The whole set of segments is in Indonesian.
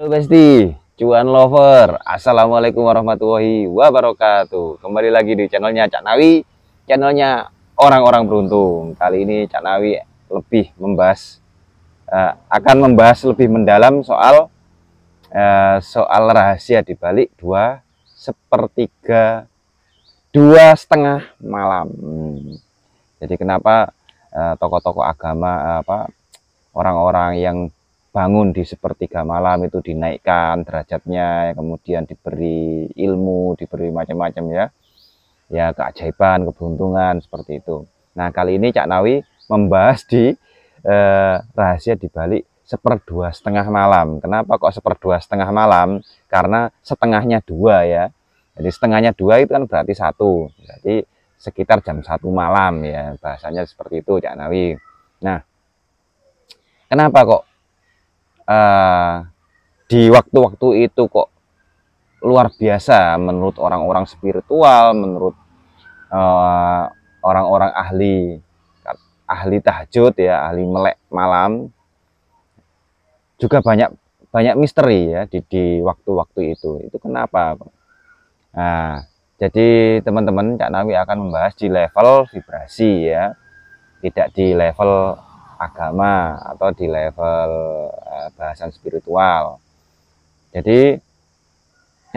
Halo Besti, cuan lover, assalamualaikum warahmatullahi wabarakatuh. Kembali lagi di channelnya Cak Nawi, channelnya orang-orang beruntung. Kali ini Cak Nawi lebih akan membahas lebih mendalam soal rahasia di balik 2/3 malam. Jadi kenapa tokoh-tokoh agama orang-orang yang bangun di sepertiga malam itu dinaikkan derajatnya, kemudian diberi ilmu, diberi macam-macam ya keajaiban, keberuntungan seperti itu. Nah kali ini Cak Nawi membahas di rahasia di balik 1/2 malam. Kenapa kok 1/2 malam? Karena setengahnya 2 ya. Jadi setengahnya 2 itu kan berarti 1. Jadi sekitar jam 1 malam ya, bahasanya seperti itu Cak Nawi. Nah kenapa kok di waktu-waktu itu kok luar biasa menurut orang-orang spiritual, menurut orang-orang ahli tahajud ya, ahli melek malam, juga banyak misteri ya di waktu-waktu itu. Itu kenapa? Nah, jadi teman-teman, Cak Nawi akan membahas di level vibrasi ya, tidak di level agama atau di level bahasan spiritual. Jadi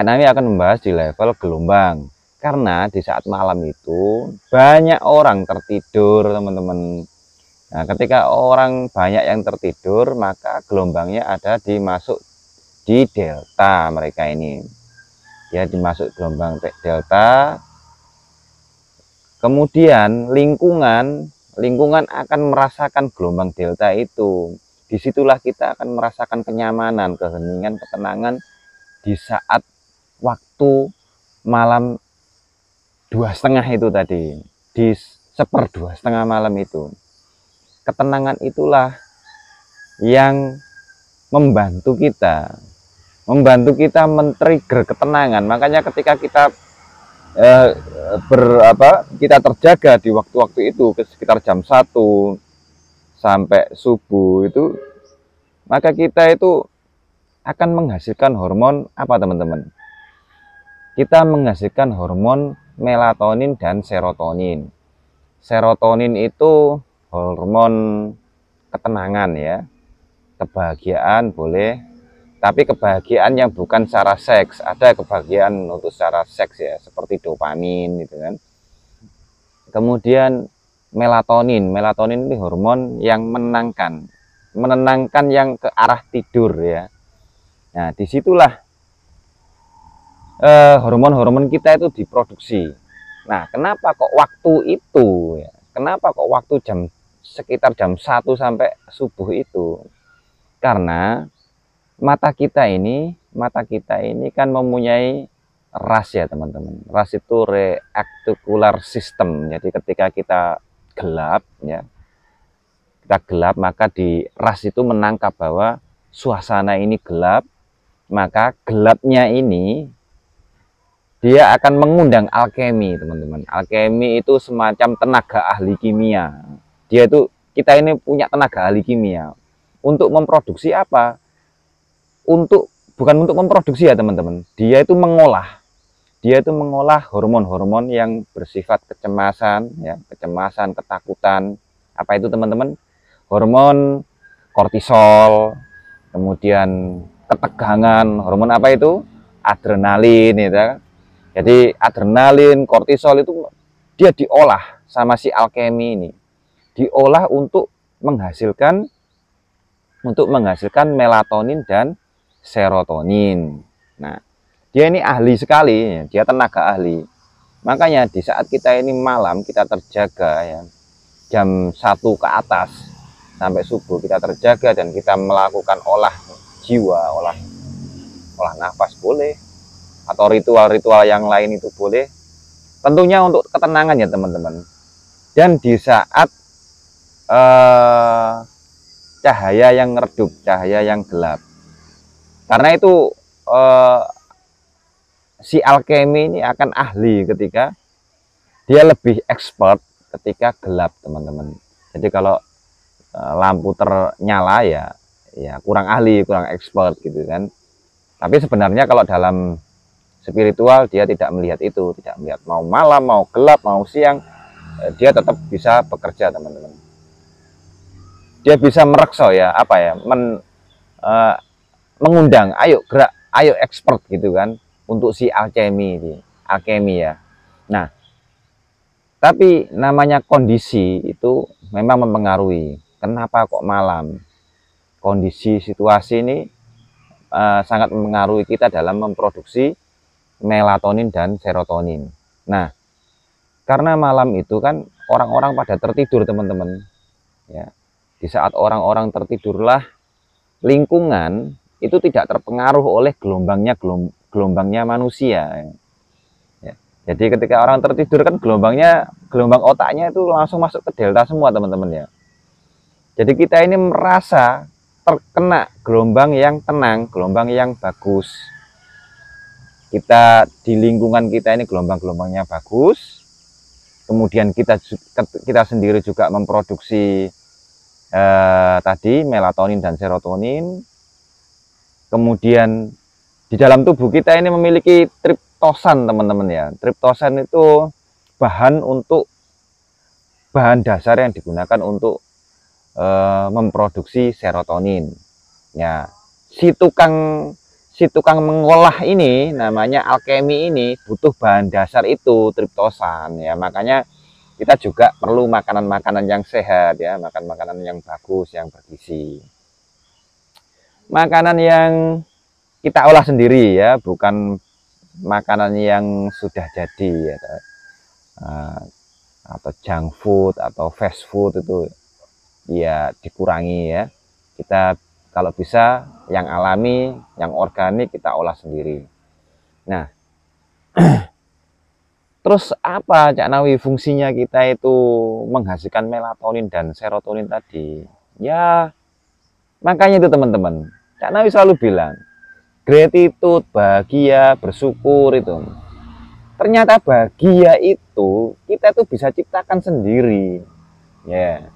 Nawi akan membahas di level gelombang, karena di saat malam itu banyak orang tertidur teman-teman. Nah ketika orang banyak yang tertidur, maka gelombangnya ada dimasuk di delta mereka ini ya, dimasuk gelombang delta. Kemudian lingkungan akan merasakan gelombang delta itu. Disitulah kita akan merasakan kenyamanan, keheningan, ketenangan di saat waktu malam 2,5 itu tadi, di 1/2 malam itu. Ketenangan itulah yang membantu kita men-trigger ketenangan. Makanya ketika kita kita terjaga di waktu-waktu itu sekitar jam 1 sampai subuh itu, maka kita itu akan menghasilkan hormon apa teman-teman? Kita menghasilkan hormon melatonin dan serotonin. Serotonin itu hormon ketenangan ya, kebahagiaan boleh, tapi kebahagiaan yang bukan secara seks. Ada kebahagiaan untuk secara seks ya, seperti dopamin gitu kan. Kemudian melatonin ini hormon yang menenangkan yang ke arah tidur ya. Nah disitulah hormon-hormon kita itu diproduksi. Nah kenapa kok waktu itu ya? Kenapa kok waktu sekitar jam 1 sampai subuh itu? Karena mata kita ini kan mempunyai RAS ya teman-teman. RAS itu reticular system. Jadi ketika kita gelap ya, maka di RAS itu menangkap bahwa suasana ini gelap, maka gelapnya ini dia akan mengundang alkemi teman-teman. Alkemi itu semacam tenaga ahli kimia. Kita ini punya tenaga ahli kimia untuk memproduksi apa? Bukan untuk memproduksi ya teman-teman. Dia itu mengolah hormon-hormon yang bersifat kecemasan ya, ketakutan. Apa itu teman-teman? Hormon kortisol, kemudian ketegangan, hormon apa itu? Adrenalin ya. Jadi adrenalin, kortisol itu dia diolah sama si alkemi ini. Diolah untuk menghasilkan melatonin dan serotonin. Nah, dia ini ahli sekali, dia tenaga ahli. Makanya di saat kita ini malam kita terjaga ya, jam 1 ke atas sampai subuh kita terjaga dan kita melakukan olah jiwa, olah nafas boleh, atau ritual-ritual yang lain itu boleh, tentunya untuk ketenangan ya teman-teman. Dan di saat cahaya yang redup, cahaya yang gelap, karena itu si alkemi ini akan ahli ketika dia lebih expert ketika gelap teman-teman. Jadi kalau lampu ternyala ya kurang ahli, kurang expert gitu kan. Tapi sebenarnya kalau dalam spiritual dia tidak melihat itu, tidak melihat mau malam, mau gelap, mau siang, dia tetap bisa bekerja, teman-teman. Dia bisa merekso ya, apa ya, mengundang, ayo gerak, ayo expert gitu kan, untuk si alkemi ya. Nah, tapi namanya kondisi itu memang mempengaruhi. Kenapa kok malam? Kondisi situasi ini sangat mempengaruhi kita dalam memproduksi melatonin dan serotonin. Nah, karena malam itu kan orang-orang pada tertidur, teman-teman. Ya, di saat orang-orang tertidurlah lingkungan itu tidak terpengaruh oleh gelombangnya manusia. Ya. Jadi ketika orang tertidur kan gelombang otaknya itu langsung masuk ke delta semua, teman-teman ya. Jadi kita ini merasa terkena gelombang yang tenang, gelombang yang bagus. Kita di lingkungan kita ini gelombang-gelombangnya bagus. Kemudian kita sendiri juga memproduksi tadi melatonin dan serotonin. Kemudian di dalam tubuh kita ini memiliki triptosan, teman-teman ya. Triptosan itu bahan dasar yang digunakan untuk memproduksi serotonin. Ya, si tukang mengolah ini, namanya alkemi ini, butuh bahan dasar itu triptosan ya. Makanya kita juga perlu makanan-makanan yang sehat ya, makan makanan yang bagus, yang bergizi. Makanan yang kita olah sendiri ya, bukan makanan yang sudah jadi ya, atau junk food atau fast food itu ya dikurangi ya. Kita kalau bisa yang alami, yang organik kita olah sendiri. Nah, terus apa Cak Nawi fungsinya kita itu menghasilkan melatonin dan serotonin tadi? Ya, makanya itu teman-teman, Cak Nawi selalu bilang, gratitude, bahagia, bersyukur itu. Ternyata bahagia itu kita tuh bisa ciptakan sendiri. Ya.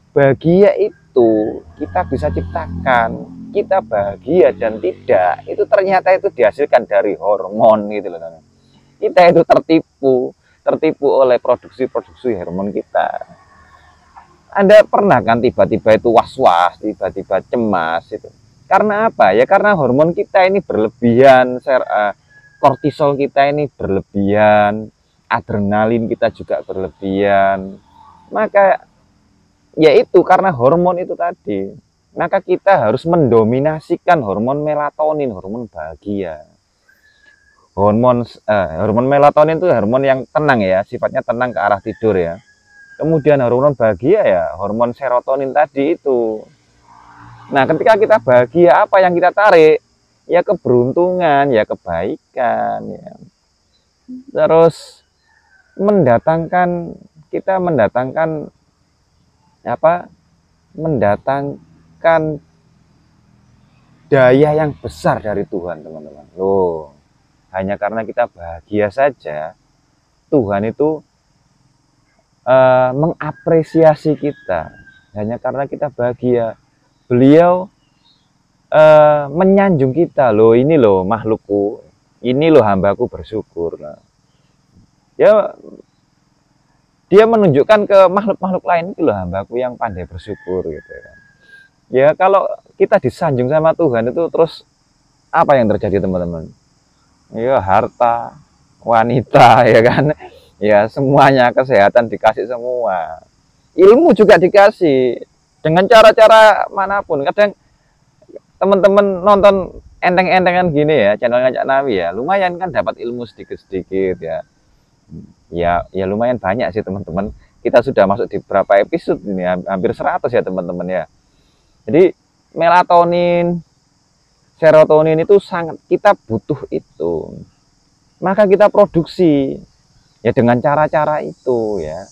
Bahagia itu kita bisa ciptakan. Kita bahagia dan tidak itu ternyata itu dihasilkan dari hormon gitu loh. Kita itu tertipu oleh produksi hormon kita. Anda pernah kan tiba-tiba itu was-was, tiba-tiba cemas itu. Karena apa? Ya karena hormon kita ini berlebihan, kortisol kita ini berlebihan, adrenalin kita juga berlebihan. Maka yaitu karena hormon itu tadi, maka kita harus mendominasikan hormon melatonin, hormon bahagia. Hormon melatonin itu hormon yang tenang ya, sifatnya tenang ke arah tidur ya. Kemudian hormon bahagia ya, hormon serotonin tadi itu. Nah, ketika kita bahagia, apa yang kita tarik? Ya keberuntungan, ya kebaikan ya. Terus mendatangkan daya yang besar dari Tuhan, teman-teman. Loh, hanya karena kita bahagia saja Tuhan itu mengapresiasi kita. Hanya karena kita bahagia, Beliau menyanjung kita. Loh, ini loh makhlukku, ini loh hambaku bersyukur. Nah, ya dia menunjukkan ke makhluk-makhluk lain, itu loh hambaku yang pandai bersyukur gitu kan. Ya kalau kita disanjung sama Tuhan itu terus apa yang terjadi, teman-teman? Ya harta, wanita ya kan. Ya semuanya, kesehatan dikasih semua. Ilmu juga dikasih dengan cara-cara manapun. Kadang teman-teman nonton enteng-entengan gini ya, channelnya Cak Nawi ya, lumayan kan dapat ilmu sedikit-sedikit ya. Ya lumayan banyak sih teman-teman. Kita sudah masuk di berapa episode ini, hampir 100 ya teman-teman ya. Jadi melatonin, serotonin itu sangat kita butuh itu. Maka kita produksi ya dengan cara-cara itu ya.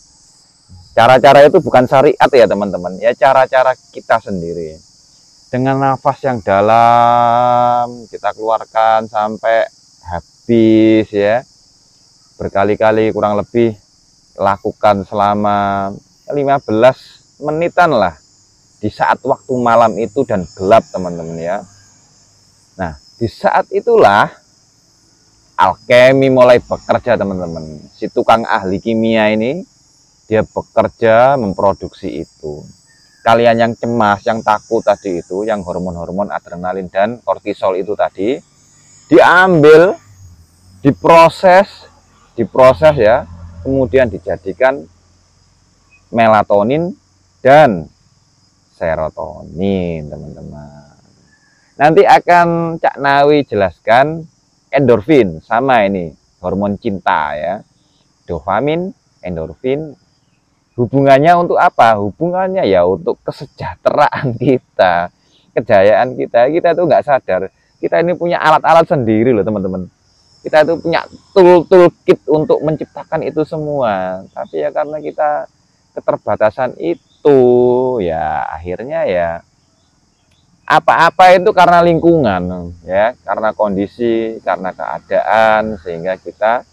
Cara-cara itu bukan syariat ya teman-teman, ya cara-cara kita sendiri. Dengan nafas yang dalam kita keluarkan sampai habis ya. Berkali-kali kurang lebih lakukan selama 15 menitan lah di saat waktu malam itu dan gelap, teman-teman ya. Nah, Di saat itulah alkemi mulai bekerja, teman-teman. Si tukang ahli kimia ini dia bekerja memproduksi itu. Kalian yang cemas, yang takut tadi itu, yang hormon-hormon adrenalin dan kortisol itu tadi, diambil, diproses ya, kemudian dijadikan melatonin dan serotonin, teman-teman. Nanti akan Cak Nawi jelaskan endorfin, sama ini hormon cinta ya, dopamin, endorfin. Hubungannya untuk apa? Hubungannya ya untuk kesejahteraan kita, kejayaan kita. Kita tuh nggak sadar, kita ini punya alat-alat sendiri loh, teman-teman. Kita itu punya tool kit untuk menciptakan itu semua. Tapi ya karena kita keterbatasan itu, ya akhirnya ya apa-apa itu karena lingkungan, ya, karena kondisi, karena keadaan, sehingga kita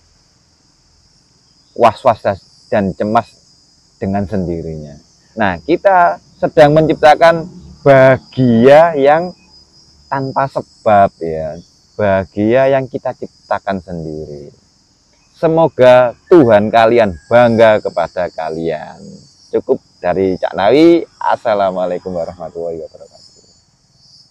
was-was dan cemas dengan sendirinya. Nah, kita sedang menciptakan bahagia yang tanpa sebab ya, bahagia yang kita ciptakan sendiri. Semoga Tuhan kalian bangga kepada kalian. Cukup dari Cak Nawi. Assalamualaikum warahmatullahi wabarakatuh.